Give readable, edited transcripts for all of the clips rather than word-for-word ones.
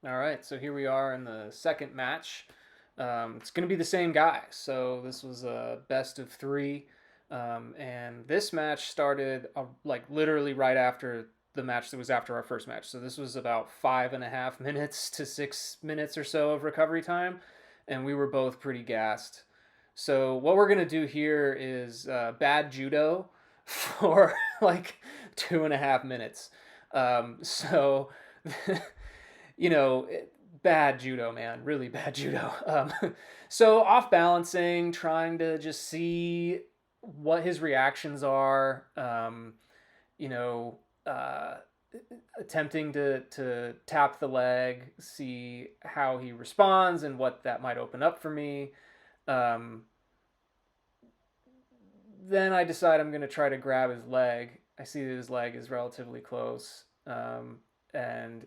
All right, so here we are in the second match. It's going to be the same guy. So this was a best of three. And this match started like literally right after the match that was after our first match. So this was about 5.5 minutes to 6 minutes or so of recovery time. And we were both pretty gassed. So what we're going to do here is bad judo for like 2.5 minutes. So you know, bad judo, man, really bad judo. So off balancing, trying to just see what his reactions are. You know, uh, Attempting to tap the leg, see how he responds, and what that might open up for me. Um, then I decide I'm going to try to grab his leg. I see that his leg is relatively close, and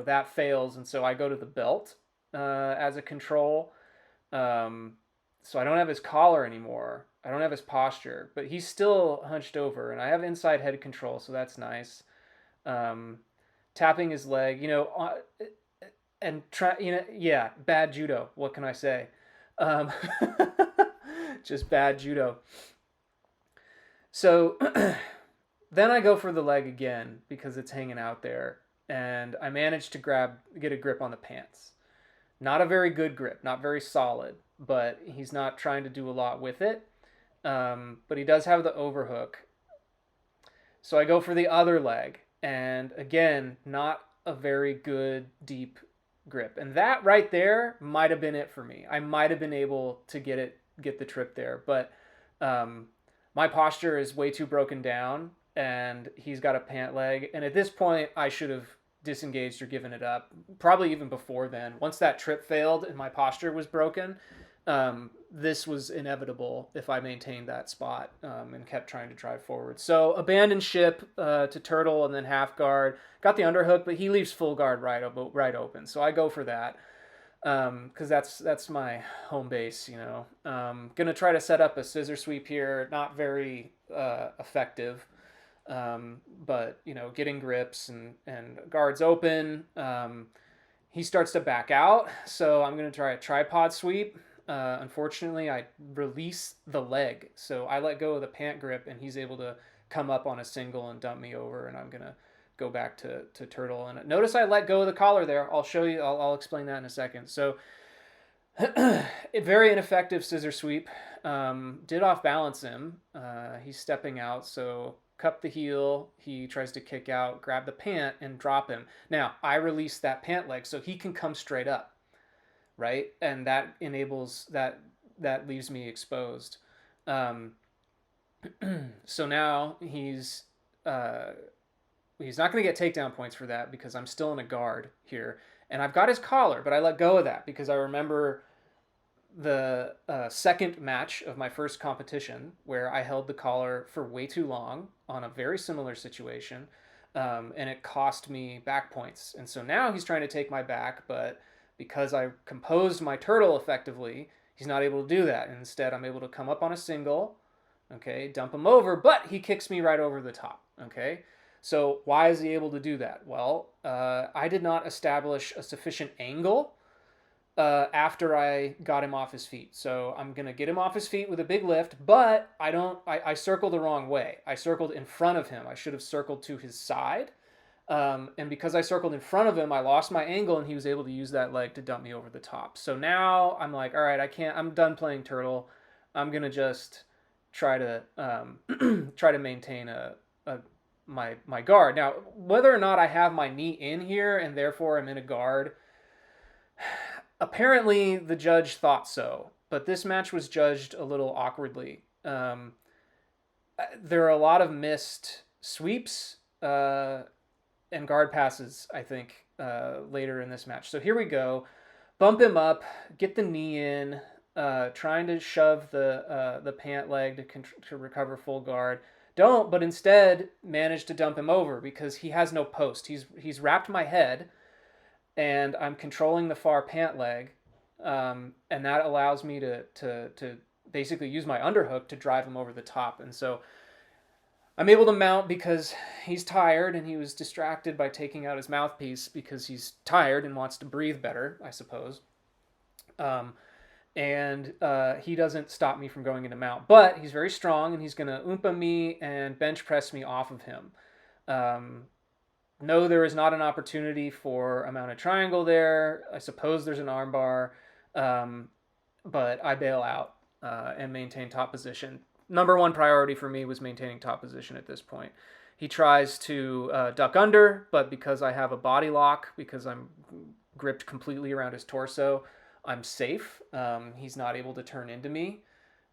that fails, and so I go to the belt as a control. Um, so I don't have his collar anymore. I don't have his posture, but he's still hunched over, and I have inside head control, so that's nice. Um, Tapping his leg, and try, yeah, bad judo. What can I say? Um, just bad judo. So then I go for the leg again because it's hanging out there, and I manage to get a grip on the pants. Not a very good grip, not very solid, but he's not trying to do a lot with it. But he does have the overhook. So I go for the other leg, and again, not a very good deep grip. And that right there might have been it for me. I might have been able to get the trip there, but um, my posture is way too broken down, and he's got a pant leg. And at this point, I should have disengaged or given it up. Probably even before then. Once that trip failed and my posture was broken, this was inevitable if I maintained that spot and kept trying to drive forward. So abandon ship to turtle and then half guard. Got the underhook, but he leaves full guard right open. So I go for that because that's my home base. Gonna try to set up a scissor sweep here. Not very effective. But getting grips and guards open. He starts to back out, so I'm going to try a tripod sweep. Unfortunately, I release the leg, so I let go of the pant grip, and he's able to come up on a single and dump me over, and I'm going to go back to turtle. And notice I let go of the collar there. I'll show you. I'll explain that in a second. So a very ineffective scissor sweep. Did off balance him. He's stepping out, so cup the heel. He tries to kick out, grab the pant, and drop him. Now, I release that pant leg so he can come straight up, right? And that enables that leaves me exposed. Um, so now he's not going to get takedown points for that because I'm still in a guard here, and I've got his collar, but I let go of that because I remember the second match of my first competition where I held the collar for way too long on a very similar situation, and it cost me back points. And so now he's trying to take my back, but because I composed my turtle effectively, he's not able to do that. And instead, I'm able to come up on a single, okay, dump him over, but he kicks me right over the top, okay? So why is he able to do that? Well, I did not establish a sufficient angle after I got him off his feet. So I'm gonna get him off his feet with a big lift, but I don't. I circled the wrong way. I circled in front of him. I should have circled to his side. And because I circled in front of him, I lost my angle, and he was able to use that leg to dump me over the top. So now I'm like, all right, I can't. I'm done playing turtle. I'm gonna just try to try to maintain my guard. Now, whether or not I have my knee in here and therefore I'm in a guard, apparently the judge thought so, but this match was judged a little awkwardly. There are a lot of missed sweeps and guard passes, I think, later in this match. So here we go. Bump him up, get the knee in, trying to shove the pant leg to recover full guard. Don't, but instead manage to dump him over because he has no post. He's wrapped my head, and I'm controlling the far pant leg, and that allows me to basically use my underhook to drive him over the top. And so I'm able to mount because he's tired and he was distracted by taking out his mouthpiece because he's tired and wants to breathe better, I suppose. Um, and he doesn't stop me from going into mount. But he's very strong, and he's going to oompa me and bench press me off of him. Um, no, there is not an opportunity for a mounted triangle there. I suppose there's an armbar, but I bail out and maintain top position. Number one priority for me was maintaining top position at this point. He tries to duck under, but because I have a body lock, because I'm gripped completely around his torso, I'm safe. He's not able to turn into me.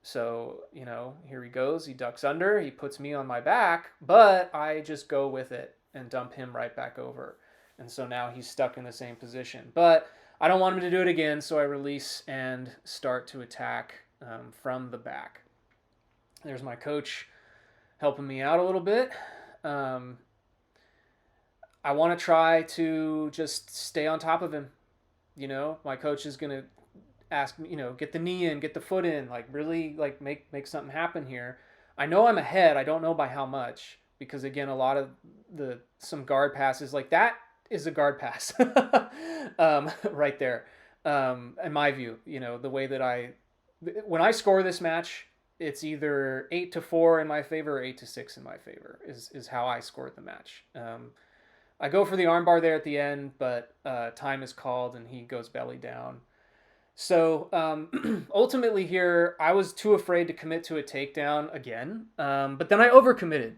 So, here he goes. He ducks under. He puts me on my back, but I just go with it and dump him right back over. And so now he's stuck in the same position. But I don't want him to do it again, so I release and start to attack from the back. There's my coach helping me out a little bit. I want to try to just stay on top of him. My coach is going to ask me, get the knee in, get the foot in, like really like make something happen here. I know I'm ahead. I don't know by how much, because again, a lot of some guard passes, like that is a guard pass right there. In my view, the way that when I score this match, it's either 8-4 in my favor or 8-6 in my favor is how I scored the match. I go for the armbar there at the end, but time is called and he goes belly down. So ultimately here, I was too afraid to commit to a takedown again, but then I overcommitted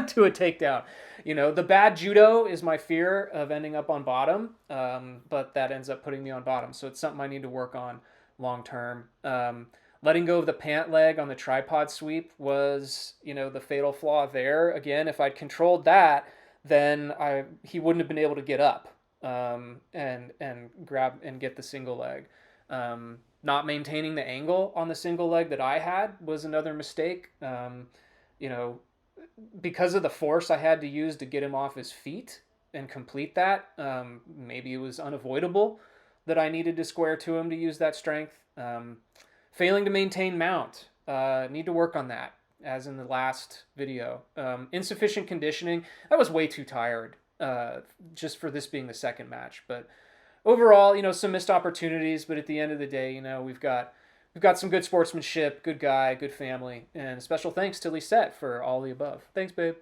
to a takedown. The bad judo is my fear of ending up on bottom, but that ends up putting me on bottom. So it's something I need to work on long term. Letting go of the pant leg on the tripod sweep was, the fatal flaw there. Again, if I'd controlled that, then he wouldn't have been able to get up and grab and get the single leg. Not maintaining the angle on the single leg that I had was another mistake. Because of the force I had to use to get him off his feet and complete that, maybe it was unavoidable that I needed to square to him to use that strength. Failing to maintain mount. Need to work on that, as in the last video. Insufficient conditioning. I was way too tired just for this being the second match. But overall, some missed opportunities. But at the end of the day, we've got some good sportsmanship, good guy, good family. And special thanks to Lisette for all the above. Thanks, babe.